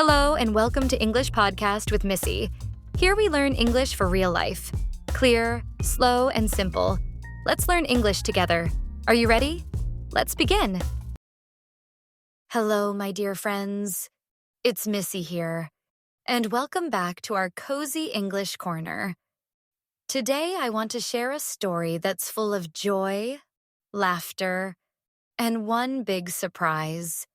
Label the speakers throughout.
Speaker 1: Hello, and welcome to English Podcast with Missy. Here we learn English for real life. Clear, slow, and simple. Let's learn English together. Are you ready? Let's begin. Hello, my dear friends. It's Missy here, and welcome back to our cozy English corner. Today, I want to share a story that's full of joy, laughter, and one big surprise.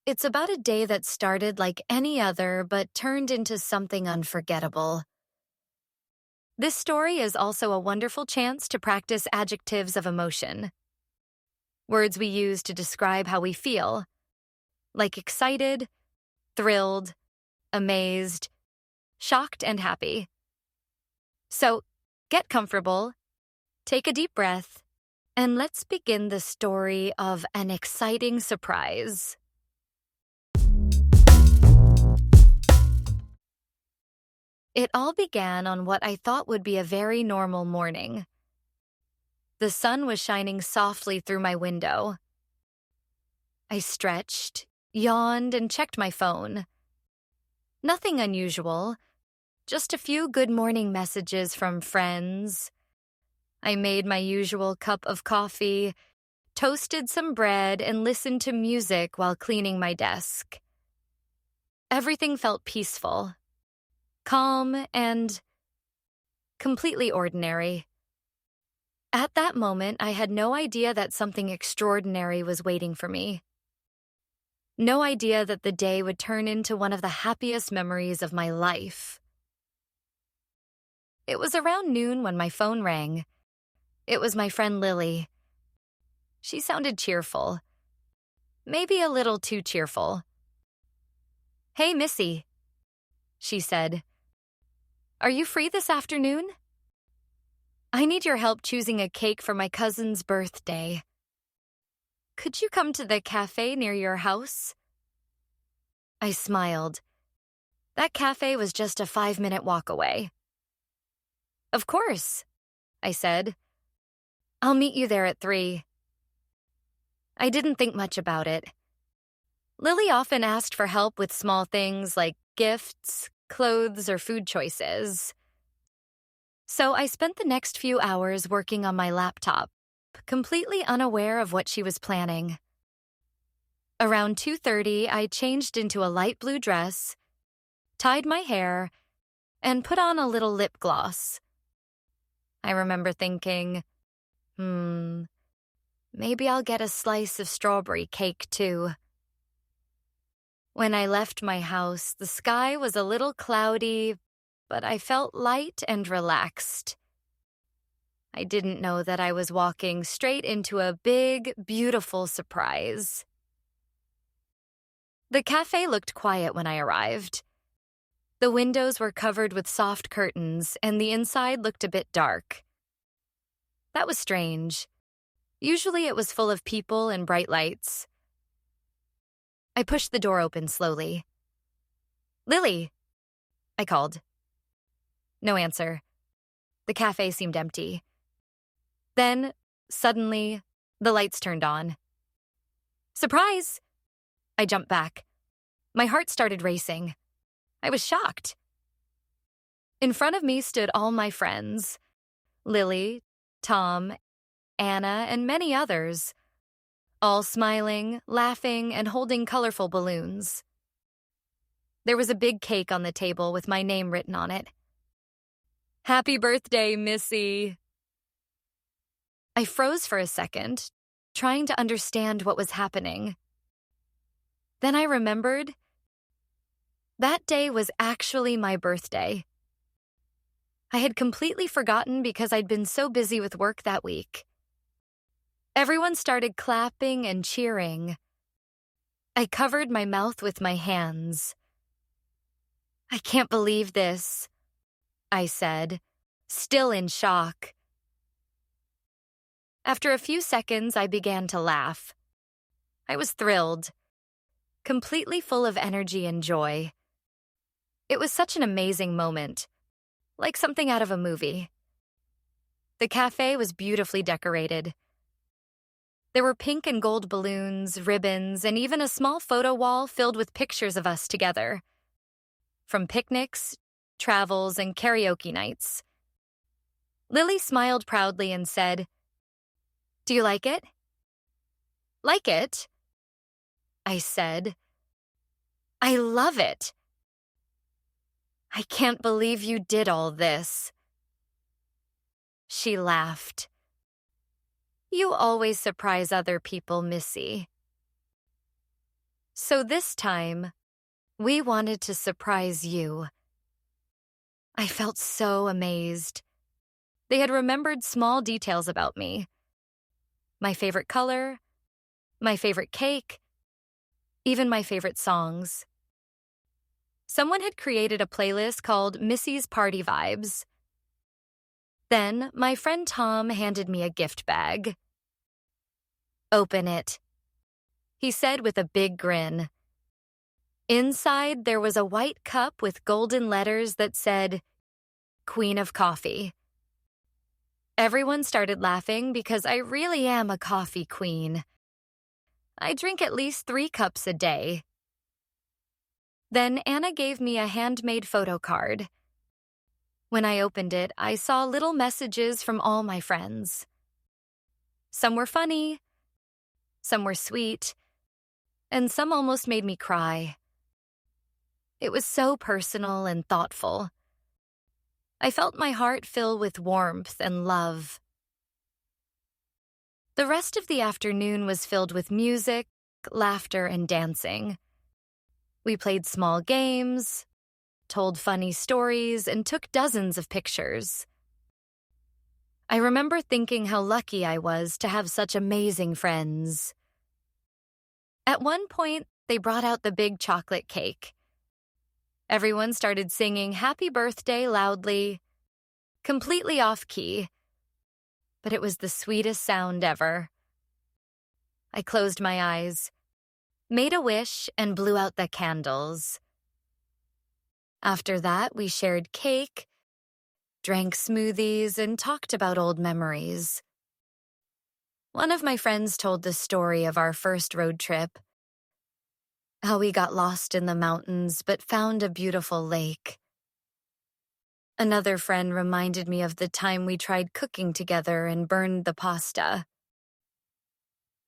Speaker 1: It's about a day that started like any other but turned into something unforgettable. This story is also a wonderful chance to practice adjectives of emotion. Words we use to describe how we feel, like excited, thrilled, amazed, shocked, and happy. So, get comfortable, take a deep breath, and let's begin the story of an exciting surprise. It all began on what I thought would be a very normal morning. The sun was shining softly through my window. I stretched, yawned, and checked my phone. Nothing unusual, just a few good morning messages from friends. I made my usual cup of coffee, toasted some bread, and listened to music while cleaning my desk. Everything felt peaceful, calm, and completely ordinary. At that moment, I had no idea that something extraordinary was waiting for me. No idea that the day would turn into one of the happiest memories of my life. It was around noon when my phone rang. It was my friend Lily. She sounded cheerful. Maybe a little too cheerful. "Hey, Missy," she said. "Are you free this afternoon? I need your help choosing a cake for my cousin's birthday. Could you come to the cafe near your house?" I smiled. That cafe was just a 5-minute walk away. "Of course," I said. "I'll meet you there at 3. I didn't think much about it. Lily often asked for help with small things like gifts, clothes, or food choices. So I spent the next few hours working on my laptop, completely unaware of what she was planning. Around 2:30, I changed into a light blue dress, tied my hair, and put on a little lip gloss. I remember thinking, maybe I'll get a slice of strawberry cake too. When I left my house, the sky was a little cloudy, but I felt light and relaxed. I didn't know that I was walking straight into a big, beautiful surprise. The cafe looked quiet when I arrived. The windows were covered with soft curtains, and the inside looked a bit dark. That was strange. Usually it was full of people and bright lights. I pushed the door open slowly. "Lily," I called. No answer. The cafe seemed empty. Then, suddenly, the lights turned on. "Surprise!" I jumped back. My heart started racing. I was shocked. In front of me stood all my friends: Lily, Tom, Anna, and many others, all smiling, laughing, and holding colorful balloons. There was a big cake on the table with my name written on it. "Happy birthday, Missy." I froze for a second, trying to understand what was happening. Then I remembered that day was actually my birthday. I had completely forgotten because I'd been so busy with work that week. Everyone started clapping and cheering. I covered my mouth with my hands. "I can't believe this," I said, still in shock. After a few seconds, I began to laugh. I was thrilled, completely full of energy and joy. It was such an amazing moment, like something out of a movie. The cafe was beautifully decorated. There were pink and gold balloons, ribbons, and even a small photo wall filled with pictures of us together. From picnics, travels, and karaoke nights. Lily smiled proudly and said, "Do you like it?" "Like it?" I said. "I love it." "I can't believe you did all this." She laughed. "You always surprise other people, Missy." So this time, we wanted to surprise you. I felt so amazed. They had remembered small details about me. My favorite color, my favorite cake, even my favorite songs. Someone had created a playlist called Missy's Party Vibes. Then, my friend Tom handed me a gift bag. "Open it," he said with a big grin. Inside, there was a white cup with golden letters that said, "Queen of Coffee." Everyone started laughing because I really am a coffee queen. I drink at least 3 cups a day. Then Anna gave me a handmade photo card. When I opened it, I saw little messages from all my friends. Some were funny, some were sweet, and some almost made me cry. It was so personal and thoughtful. I felt my heart fill with warmth and love. The rest of the afternoon was filled with music, laughter, and dancing. We played small games, told funny stories, and took dozens of pictures. I remember thinking how lucky I was to have such amazing friends. At one point, they brought out the big chocolate cake. Everyone started singing "Happy Birthday" loudly, completely off-key, but it was the sweetest sound ever. I closed my eyes, made a wish, and blew out the candles. After that, we shared cake, drank smoothies, and talked about old memories. One of my friends told the story of our first road trip, how we got lost in the mountains but found a beautiful lake. Another friend reminded me of the time we tried cooking together and burned the pasta.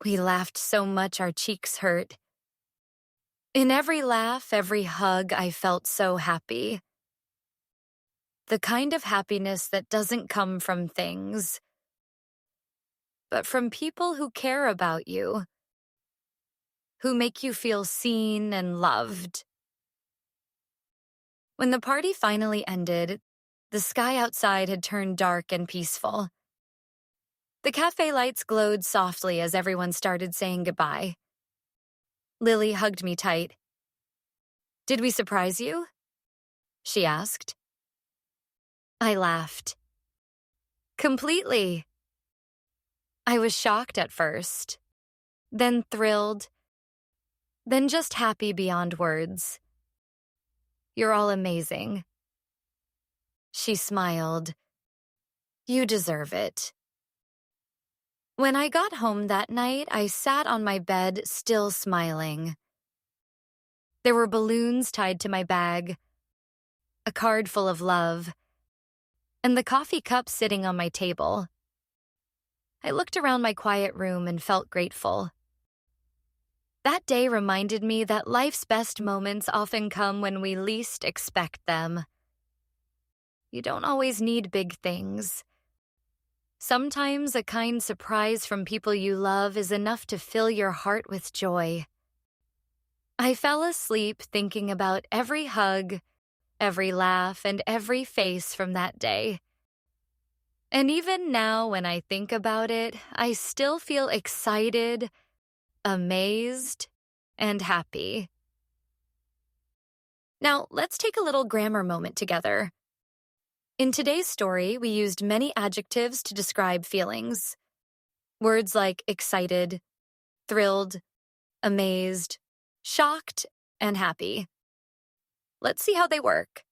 Speaker 1: We laughed so much our cheeks hurt. In every laugh, every hug, I felt so happy. The kind of happiness that doesn't come from things, but from people who care about you, who make you feel seen and loved. When the party finally ended, the sky outside had turned dark and peaceful. The cafe lights glowed softly as everyone started saying goodbye. Lily hugged me tight. "Did we surprise you?" she asked. I laughed. "Completely." I was shocked at first, then thrilled, then just happy beyond words. "You're all amazing." She smiled. "You deserve it." When I got home that night, I sat on my bed, still smiling. There were balloons tied to my bag, a card full of love, and the coffee cup sitting on my table. I looked around my quiet room and felt grateful. That day reminded me that life's best moments often come when we least expect them. You don't always need big things. Sometimes a kind surprise from people you love is enough to fill your heart with joy. I fell asleep thinking about every hug, every laugh, and every face from that day. And even now, when I think about it, I still feel excited, amazed, and happy. Now, let's take a little grammar moment together. In today's story, we used many adjectives to describe feelings. Words like excited, thrilled, amazed, shocked, and happy. Let's see how they work.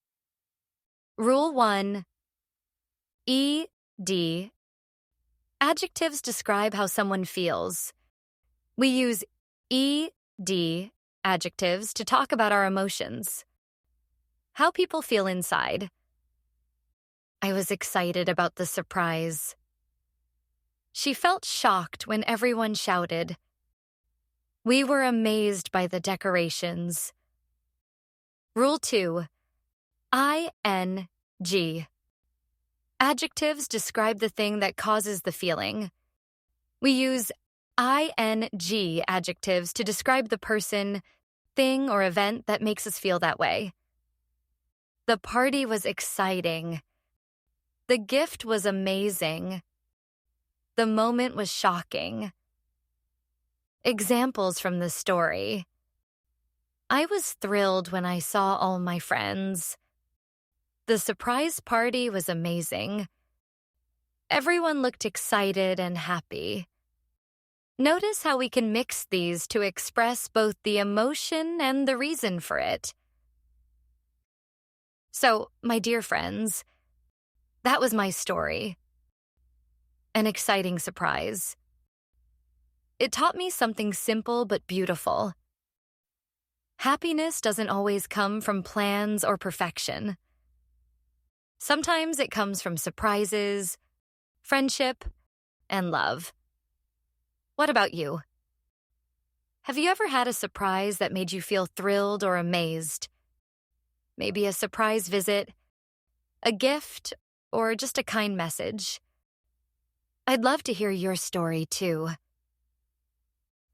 Speaker 1: Rule 1. ED. Adjectives describe how someone feels. We use ed adjectives to talk about our emotions. How people feel inside. I was excited about the surprise. She felt shocked when everyone shouted. We were amazed by the decorations. Rule 2. ING. Adjectives describe the thing that causes the feeling. We use ING adjectives to describe the person, thing, or event that makes us feel that way. The party was exciting. The gift was amazing. The moment was shocking. Examples from the story. I was thrilled when I saw all my friends. The surprise party was amazing. Everyone looked excited and happy. Notice how we can mix these to express both the emotion and the reason for it. So, my dear friends, that was my story. An exciting surprise. It taught me something simple but beautiful. Happiness doesn't always come from plans or perfection. Sometimes it comes from surprises, friendship, and love. What about you? Have you ever had a surprise that made you feel thrilled or amazed? Maybe a surprise visit, a gift, or just a kind message. I'd love to hear your story too.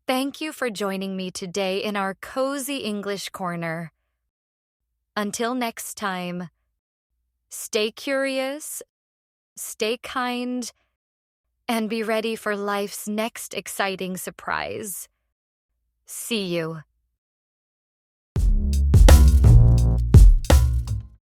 Speaker 1: Thank you for joining me today in our cozy English corner. Until next time, stay curious, stay kind, and be ready for life's next exciting surprise. See you.